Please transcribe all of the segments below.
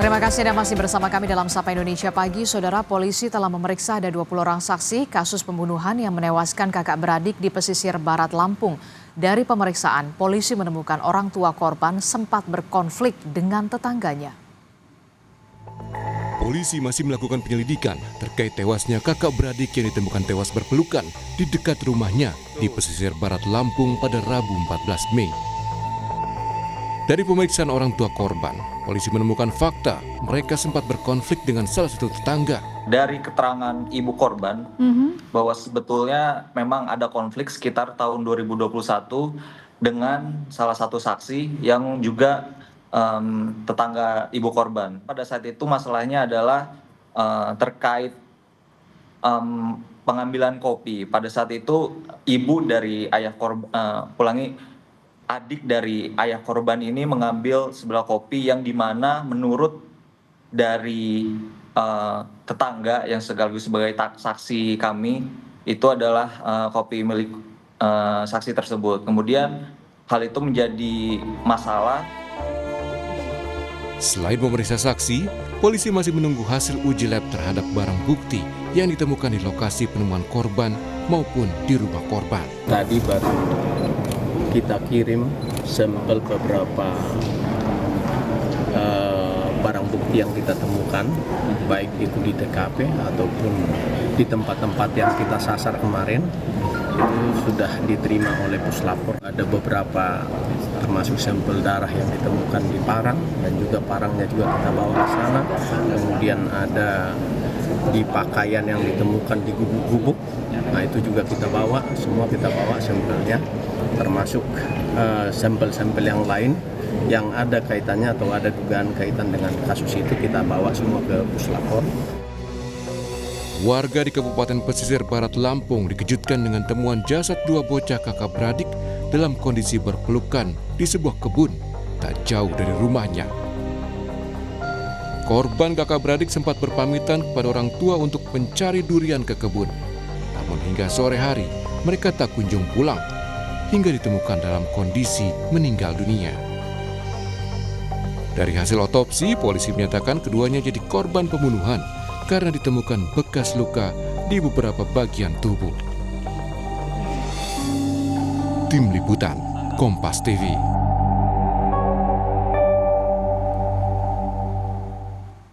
Terima kasih Anda masih bersama kami dalam Sapa Indonesia Pagi. Saudara, polisi telah memeriksa ada 20 orang saksi kasus pembunuhan yang menewaskan kakak beradik di pesisir barat Lampung. Dari pemeriksaan, polisi menemukan orang tua korban sempat berkonflik dengan tetangganya. Polisi masih melakukan penyelidikan terkait tewasnya kakak beradik yang ditemukan tewas berpelukan di dekat rumahnya di pesisir barat Lampung pada Rabu 14 Mei. Dari pemeriksaan orang tua korban, polisi menemukan fakta mereka sempat berkonflik dengan salah satu tetangga. Dari keterangan ibu korban, bahwa sebetulnya memang ada konflik sekitar tahun 2021 dengan salah satu saksi yang juga tetangga ibu korban. Pada saat itu masalahnya adalah terkait pengambilan kopi. Pada saat itu ibu dari ayah korban, adik dari ayah korban ini mengambil sebelah kopi yang dimana menurut dari tetangga yang sekaligus sebagai saksi kami itu adalah kopi milik saksi tersebut. Kemudian hal itu menjadi masalah. Selain memeriksa saksi, polisi masih menunggu hasil uji lab terhadap barang bukti yang ditemukan di lokasi penemuan korban maupun di rumah korban. Tadi baru kita kirim sampel beberapa barang bukti yang kita temukan, baik itu di TKP ataupun di tempat-tempat yang kita sasar kemarin, itu sudah diterima oleh Puslapor. Ada beberapa termasuk sampel darah yang ditemukan di parang, dan juga parangnya juga kita bawa ke sana. Kemudian ada di pakaian yang ditemukan di gubuk-gubuk, nah itu juga kita bawa, semua kita bawa sampelnya, termasuk sampel-sampel yang lain yang ada kaitannya atau ada dugaan kaitan dengan kasus itu kita bawa semua ke Puslapor. Warga di Kabupaten Pesisir Barat Lampung dikejutkan dengan temuan jasad dua bocah kakak beradik dalam kondisi berpelukan di sebuah kebun tak jauh dari rumahnya. Korban kakak beradik sempat berpamitan kepada orang tua untuk mencari durian ke kebun. Namun hingga sore hari mereka tak kunjung pulang hingga ditemukan dalam kondisi meninggal dunia. Dari hasil otopsi, polisi menyatakan keduanya jadi korban pembunuhan karena ditemukan bekas luka di beberapa bagian tubuh. Tim Liputan, Kompas TV.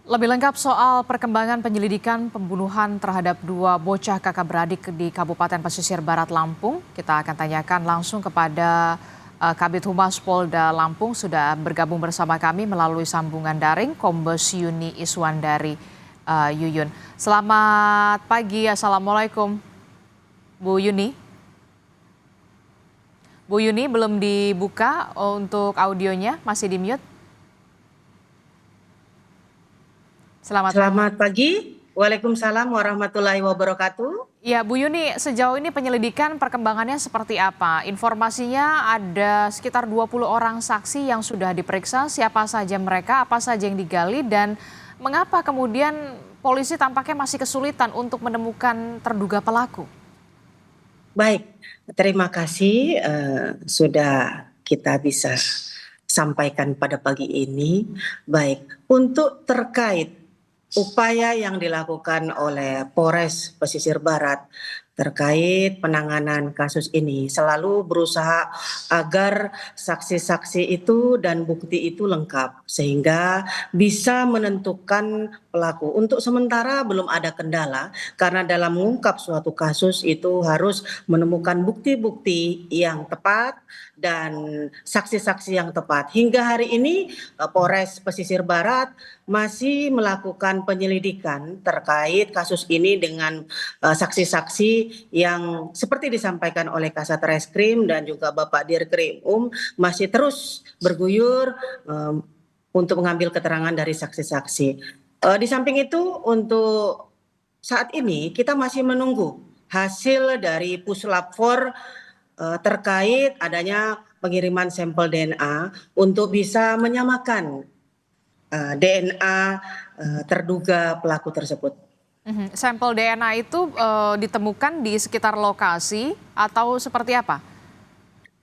Lebih lengkap soal perkembangan penyelidikan pembunuhan terhadap dua bocah kakak beradik di Kabupaten Pesisir Barat Lampung, kita akan tanyakan langsung kepada Kabid Humas Polda Lampung. Sudah bergabung bersama kami melalui sambungan daring Kombes Yuni Iswandari. Yuyun. Selamat pagi, Assalamualaikum Bu Yuni. Bu Yuni belum dibuka untuk audionya, masih di mute. Selamat pagi. Waalaikumsalam warahmatullahi wabarakatuh. Ya, Bu Yuni, sejauh ini penyelidikan perkembangannya seperti apa? Informasinya ada sekitar 20 orang saksi yang sudah diperiksa. Siapa saja mereka, apa saja yang digali, dan mengapa kemudian polisi tampaknya masih kesulitan untuk menemukan terduga pelaku? Baik, terima kasih sudah kita bisa sampaikan pada pagi ini. Baik, untuk terkait upaya yang dilakukan oleh Polres Pesisir Barat terkait penanganan kasus ini selalu berusaha agar saksi-saksi itu dan bukti itu lengkap sehingga bisa menentukan pelaku. Untuk sementara belum ada kendala karena dalam mengungkap suatu kasus itu harus menemukan bukti-bukti yang tepat dan saksi-saksi yang tepat. Hingga hari ini Polres Pesisir Barat masih melakukan penyelidikan terkait kasus ini dengan saksi-saksi yang seperti disampaikan oleh Kasat Reskrim dan juga Bapak Dirkrim masih terus berguyur untuk mengambil keterangan dari saksi-saksi. Di samping itu untuk saat ini kita masih menunggu hasil dari Puslapor terkait adanya pengiriman sampel DNA untuk bisa menyamakan DNA terduga pelaku tersebut. Sampel DNA itu ditemukan di sekitar lokasi atau seperti apa?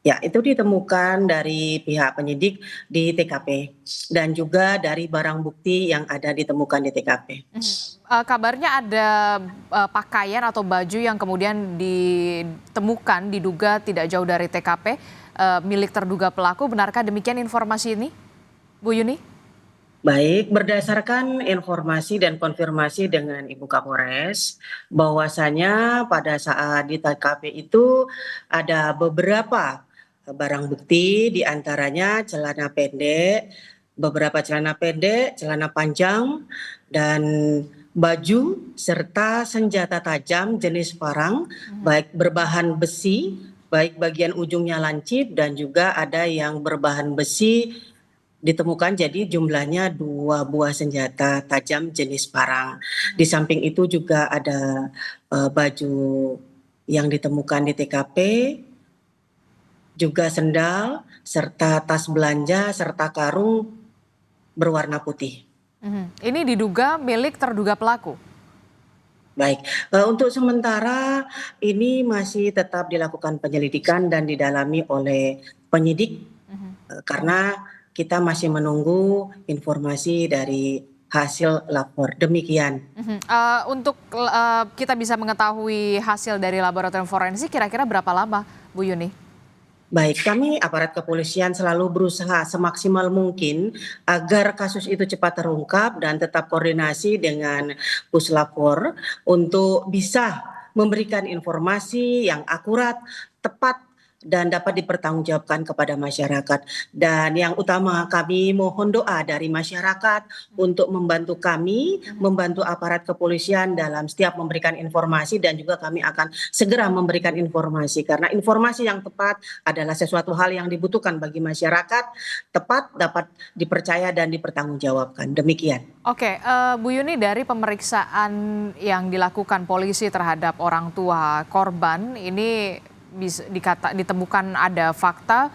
Ya, itu ditemukan dari pihak penyidik di TKP dan juga dari barang bukti yang ada ditemukan di TKP. Kabarnya ada pakaian atau baju yang kemudian ditemukan diduga tidak jauh dari TKP milik terduga pelaku. Benarkah demikian informasi ini, Bu Yuni? Baik, berdasarkan informasi dan konfirmasi dengan Ibu Kapolres, bahwasanya pada saat di TKP itu ada beberapa barang bukti, diantaranya celana pendek, beberapa celana pendek, celana panjang, dan baju serta senjata tajam jenis parang, baik berbahan besi, baik bagian ujungnya lancip dan juga ada yang berbahan besi ditemukan, jadi jumlahnya 2 buah senjata tajam jenis parang. Di samping itu juga ada baju yang ditemukan di TKP, juga sendal, serta tas belanja, serta karung berwarna putih. Ini diduga milik terduga pelaku. Baik, untuk sementara ini masih tetap dilakukan penyelidikan dan didalami oleh penyidik, karena kita masih menunggu informasi dari hasil lapor. Demikian. Untuk kita bisa mengetahui hasil dari laboratorium forensik kira-kira berapa lama, Bu Yuni? Baik, kami aparat kepolisian selalu berusaha semaksimal mungkin agar kasus itu cepat terungkap dan tetap koordinasi dengan Puslapor untuk bisa memberikan informasi yang akurat, tepat, dan dapat dipertanggungjawabkan kepada masyarakat. Dan yang utama kami mohon doa dari masyarakat untuk membantu kami, membantu aparat kepolisian dalam setiap memberikan informasi, dan juga kami akan segera memberikan informasi karena informasi yang tepat adalah sesuatu hal yang dibutuhkan bagi masyarakat, tepat, dapat dipercaya dan dipertanggungjawabkan. Demikian. Oke, Bu Yuni, dari pemeriksaan yang dilakukan polisi terhadap orang tua korban ini ditemukan ada fakta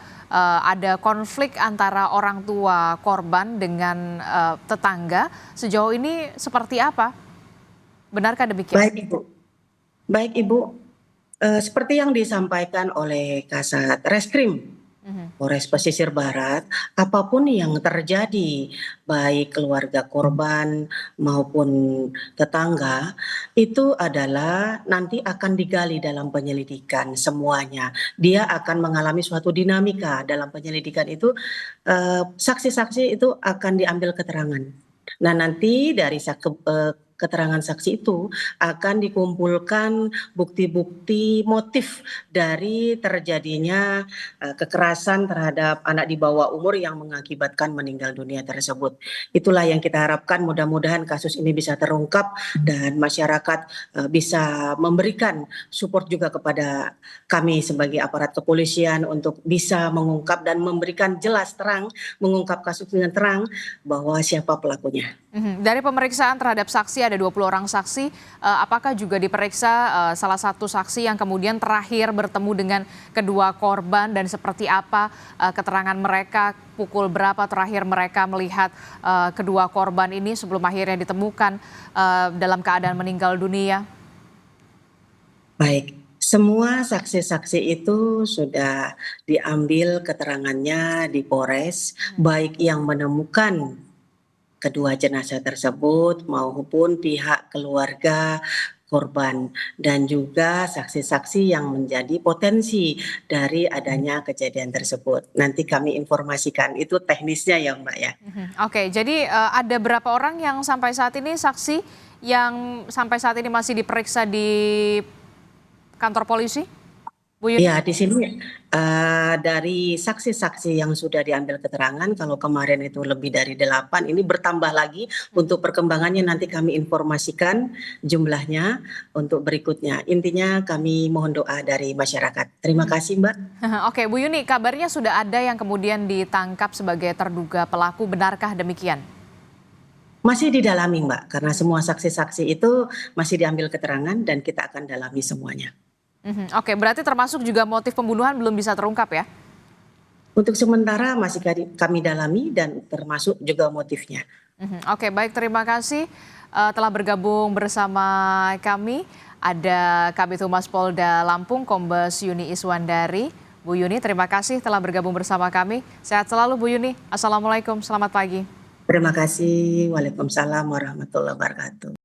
ada konflik antara orang tua korban dengan tetangga. Sejauh ini seperti apa? Benarkah demikian? Baik Ibu, seperti yang disampaikan oleh Kasat Reskrim Polres Pesisir Barat, apapun yang terjadi, baik keluarga korban maupun tetangga, itu adalah nanti akan digali dalam penyelidikan semuanya. Dia akan mengalami suatu dinamika dalam penyelidikan itu, saksi-saksi itu akan diambil keterangan. Nah, nanti dari keterangan saksi itu akan dikumpulkan bukti-bukti motif dari terjadinya kekerasan terhadap anak di bawah umur yang mengakibatkan meninggal dunia tersebut. Itulah yang kita harapkan, mudah-mudahan kasus ini bisa terungkap dan masyarakat bisa memberikan support juga kepada kami sebagai aparat kepolisian untuk bisa mengungkap dan memberikan jelas terang, mengungkap kasus dengan terang bahwa siapa pelakunya. Dari pemeriksaan terhadap saksi ada 20 orang saksi, apakah juga diperiksa salah satu saksi yang kemudian terakhir bertemu dengan kedua korban dan seperti apa keterangan mereka, pukul berapa terakhir mereka melihat kedua korban ini sebelum akhirnya ditemukan dalam keadaan meninggal dunia? Baik, semua saksi-saksi itu sudah diambil keterangannya di Polres, baik yang menemukan kedua jenazah tersebut maupun pihak keluarga korban dan juga saksi-saksi yang menjadi potensi dari adanya kejadian tersebut. Nanti kami informasikan, itu teknisnya ya Mbak ya. Oke, jadi ada berapa orang yang sampai saat ini saksi yang sampai saat ini masih diperiksa di kantor polisi? Bu Yuni? Ya, di sini dari saksi-saksi yang sudah diambil keterangan, kalau kemarin itu lebih dari 8, ini bertambah lagi. Untuk perkembangannya nanti kami informasikan jumlahnya untuk berikutnya. Intinya kami mohon doa dari masyarakat. Terima kasih Mbak. Oke, Bu Yuni, kabarnya sudah ada yang kemudian ditangkap sebagai terduga pelaku, benarkah demikian? Masih didalami Mbak, karena semua saksi-saksi itu masih diambil keterangan dan kita akan dalami semuanya. Oke, berarti termasuk juga motif pembunuhan belum bisa terungkap ya? Untuk sementara masih kami dalami dan termasuk juga motifnya. Oke, baik, terima kasih telah bergabung bersama kami. Ada Kabid Humas Polda Lampung, Kombes Yuni Iswandari. Bu Yuni, terima kasih telah bergabung bersama kami. Sehat selalu Bu Yuni. Assalamualaikum, selamat pagi. Terima kasih. Waalaikumsalam warahmatullahi wabarakatuh.